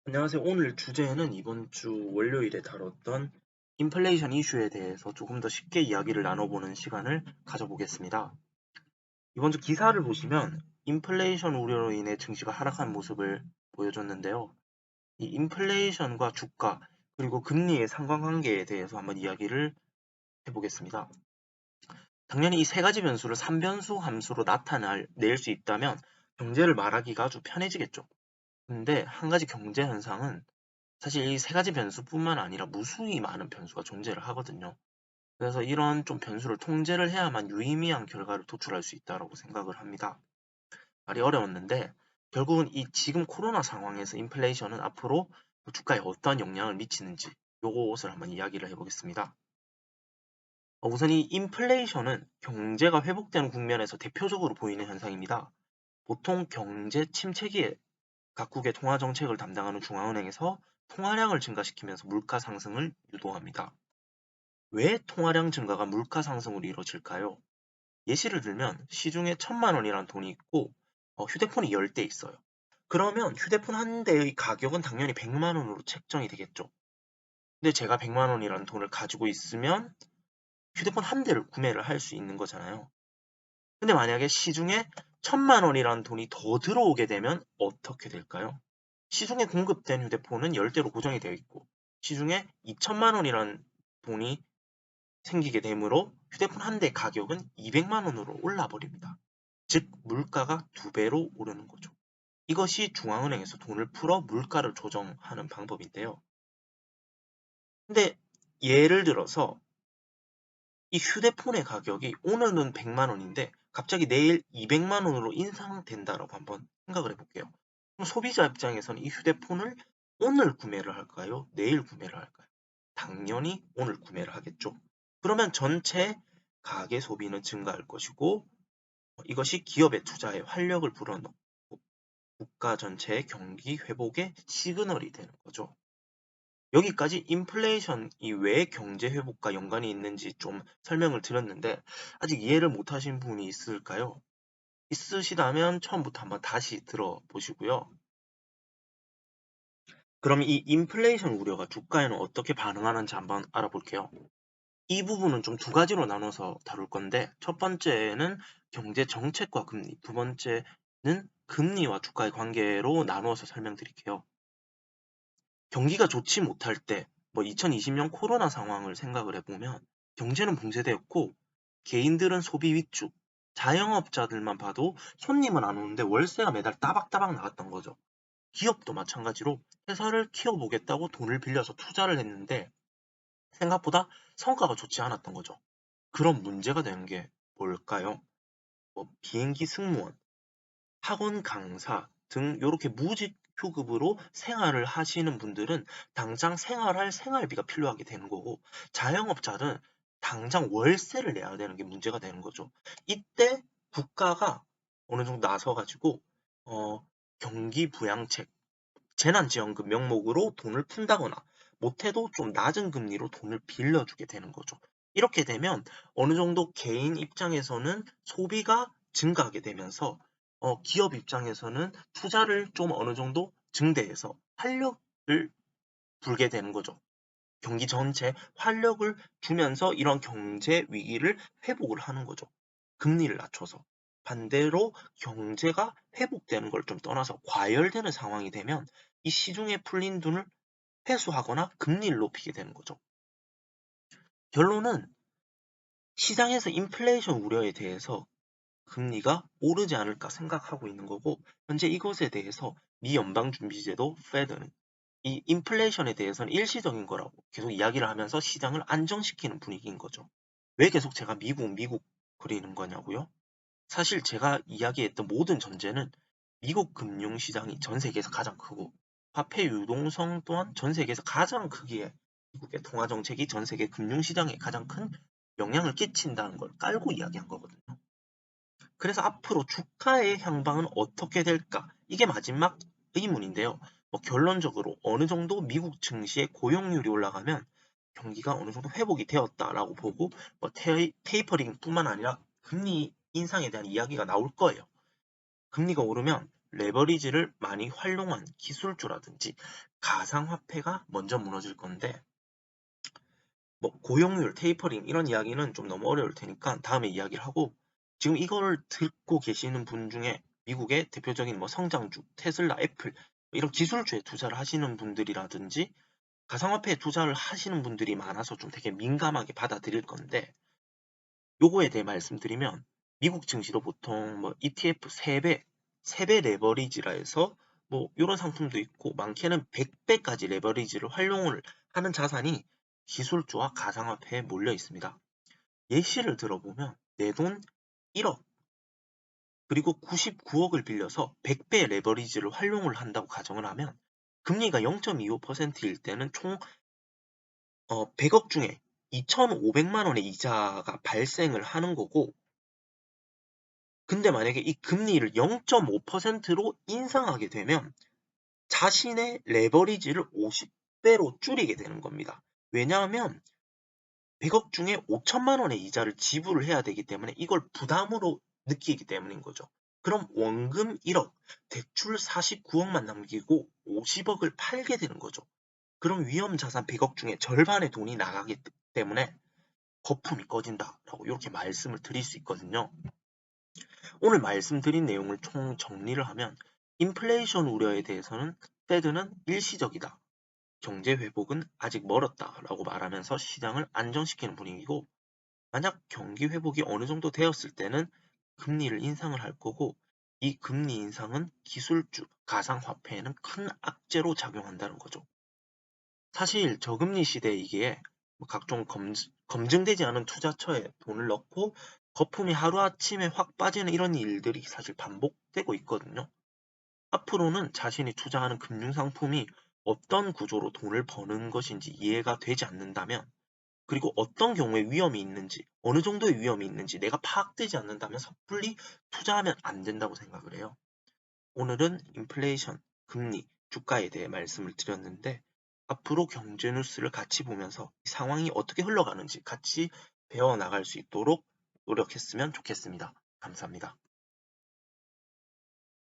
안녕하세요. 오늘 주제는 이번 주 월요일에 다뤘던 인플레이션 이슈에 대해서 조금 더 쉽게 이야기를 나눠보는 시간을 가져보겠습니다. 이번 주 기사를 보시면 인플레이션 우려로 인해 증시가 하락한 모습을 보여줬는데요. 이 인플레이션과 주가 그리고 금리의 상관관계에 대해서 한번 이야기를 해보겠습니다. 당연히 이 세 가지 변수를 3변수 함수로 나타낼 수 있다면 경제를 말하기가 아주 편해지겠죠. 근데 한 가지 경제 현상은 사실 이 세 가지 변수뿐만 아니라 무수히 많은 변수가 존재를 하거든요. 그래서 이런 좀 변수를 통제를 해야만 유의미한 결과를 도출할 수 있다고 생각을 합니다. 말이 어려웠는데 결국은 이 지금 코로나 상황에서 인플레이션은 앞으로 주가에 어떠한 영향을 미치는지 요것을 한번 이야기를 해보겠습니다. 우선 이 인플레이션은 경제가 회복되는 국면에서 대표적으로 보이는 현상입니다. 보통 경제 침체기에 각국의 통화 정책을 담당하는 중앙은행에서 통화량을 증가시키면서 물가 상승을 유도합니다. 왜 통화량 증가가 물가 상승으로 이루어질까요? 예시를 들면 시중에 1,000만 원이라는 돈이 있고 휴대폰이 10대 있어요. 그러면 휴대폰 한 대의 가격은 당연히 100만 원으로 책정이 되겠죠. 근데 제가 100만 원이라는 돈을 가지고 있으면 휴대폰 한 대를 구매를 할 수 있는 거잖아요. 근데 만약에 시중에 1,000만 원이라는 돈이 더 들어오게 되면 어떻게 될까요? 시중에 공급된 휴대폰은 10대로 고정이 되어 있고 시중에 2천만 원이라는 돈이 생기게 되므로 휴대폰 한 대 가격은 200만 원으로 올라 버립니다. 즉 물가가 2배로 오르는 거죠. 이것이 중앙은행에서 돈을 풀어 물가를 조정하는 방법인데요. 근데 예를 들어서 이 휴대폰의 가격이 오늘은 100만 원인데 갑자기 내일 200만 원으로 인상된다라고 한번 생각을 해볼게요. 그럼 소비자 입장에서는 이 휴대폰을 오늘 구매를 할까요? 내일 구매를 할까요? 당연히 오늘 구매를 하겠죠. 그러면 전체 가계 소비는 증가할 것이고 이것이 기업의 투자에 활력을 불어넣고 국가 전체의 경기 회복의 시그널이 되는 거죠. 여기까지 인플레이션이 왜 경제 회복과 연관이 있는지 좀 설명을 드렸는데 아직 이해를 못하신 분이 있을까요? 있으시다면 처음부터 한번 다시 들어보시고요. 그럼 이 인플레이션 우려가 주가에는 어떻게 반응하는지 한번 알아볼게요. 이 부분은 좀 두 가지로 나눠서 다룰 건데 첫 번째는 경제 정책과 금리, 두 번째는 금리와 주가의 관계로 나누어서 설명드릴게요. 경기가 좋지 못할 때, 2020년 코로나 상황을 생각을 해보면 경제는 붕괴되었고 개인들은 소비 위축, 자영업자들만 봐도 손님은 안 오는데 월세가 매달 따박따박 나갔던 거죠. 기업도 마찬가지로 회사를 키워보겠다고 돈을 빌려서 투자를 했는데 생각보다 성과가 좋지 않았던 거죠. 그런 문제가 되는 게 뭘까요? 비행기 승무원, 학원 강사 등 이렇게 무직 휴급으로 생활을 하시는 분들은 당장 생활할 생활비가 필요하게 되는 거고 자영업자는 당장 월세를 내야 되는 게 문제가 되는 거죠. 이때 국가가 어느 정도 나서가지고 경기 부양책, 재난지원금 명목으로 돈을 푼다거나 못해도 좀 낮은 금리로 돈을 빌려주게 되는 거죠. 이렇게 되면 어느 정도 개인 입장에서는 소비가 증가하게 되면서 기업 입장에서는 투자를 좀 어느 정도 증대해서 활력을 불게 되는 거죠. 경기 전체에 활력을 주면서 이런 경제 위기를 회복을 하는 거죠. 금리를 낮춰서. 반대로 경제가 회복되는 걸 좀 떠나서 과열되는 상황이 되면 이 시중에 풀린 돈을 회수하거나 금리를 높이게 되는 거죠. 결론은 시장에서 인플레이션 우려에 대해서 금리가 오르지 않을까 생각하고 있는 거고 현재 이것에 대해서 미 연방준비제도 Fed는 이 인플레이션에 대해서는 일시적인 거라고 계속 이야기를 하면서 시장을 안정시키는 분위기인 거죠. 왜 계속 제가 미국 그리는 거냐고요? 사실 제가 이야기했던 모든 전제는 미국 금융시장이 전 세계에서 가장 크고 화폐 유동성 또한 전 세계에서 가장 크기에 미국의 통화 정책이 전 세계 금융시장에 가장 큰 영향을 끼친다는 걸 깔고 이야기한 거거든요. 그래서 앞으로 주가의 향방은 어떻게 될까? 이게 마지막 의문인데요. 결론적으로 어느 정도 미국 증시의 고용률이 올라가면 경기가 어느 정도 회복이 되었다라고 보고 테이퍼링뿐만 아니라 금리 인상에 대한 이야기가 나올 거예요. 금리가 오르면 레버리지를 많이 활용한 기술주라든지 가상화폐가 먼저 무너질 건데, 뭐 고용률, 테이퍼링 이런 이야기는 좀 너무 어려울 테니까 다음에 이야기를 하고, 지금 이걸 듣고 계시는 분 중에 미국의 대표적인 뭐 성장주, 테슬라, 애플 이런 기술주에 투자를 하시는 분들이라든지 가상화폐에 투자를 하시는 분들이 많아서 좀 되게 민감하게 받아들일 건데, 요거에 대해 말씀드리면 미국 증시도 보통 뭐 ETF 3배 레버리지라 해서 뭐 이런 상품도 있고, 많게는 100배까지 레버리지를 활용을 하는 자산이 기술주와 가상화폐에 몰려 있습니다. 예시를 들어보면 내 돈 1억 그리고 99억을 빌려서 100배 레버리지를 활용을 한다고 가정을 하면 금리가 0.25%일 때는 총 100억 중에 2,500만 원의 이자가 발생을 하는 거고, 근데 만약에 이 금리를 0.5%로 인상하게 되면 자신의 레버리지를 50배로 줄이게 되는 겁니다. 왜냐하면 100억 중에 5천만 원의 이자를 지불을 해야 되기 때문에 이걸 부담으로 느끼기 때문인 거죠. 그럼 원금 1억, 대출 49억만 남기고 50억을 팔게 되는 거죠. 그럼 위험 자산 100억 중에 절반의 돈이 나가기 때문에 거품이 꺼진다라고 이렇게 말씀을 드릴 수 있거든요. 오늘 말씀드린 내용을 총 정리를 하면, 인플레이션 우려에 대해서는 페드는 일시적이다, 경제 회복은 아직 멀었다라고 말하면서 시장을 안정시키는 분위기고, 만약 경기 회복이 어느 정도 되었을 때는 금리를 인상을 할 거고, 이 금리 인상은 기술주, 가상화폐에는 큰 악재로 작용한다는 거죠. 사실 저금리 시대에 이게 뭐 각종 검증되지 않은 투자처에 돈을 넣고 거품이 하루아침에 확 빠지는 이런 일들이 사실 반복되고 있거든요. 앞으로는 자신이 투자하는 금융상품이 어떤 구조로 돈을 버는 것인지 이해가 되지 않는다면, 그리고 어떤 경우에 위험이 있는지, 어느 정도의 위험이 있는지 내가 파악되지 않는다면 섣불리 투자하면 안 된다고 생각을 해요. 오늘은 인플레이션, 금리, 주가에 대해 말씀을 드렸는데, 앞으로 경제 뉴스를 같이 보면서 상황이 어떻게 흘러가는지 같이 배워나갈 수 있도록 노력했으면 좋겠습니다. 감사합니다.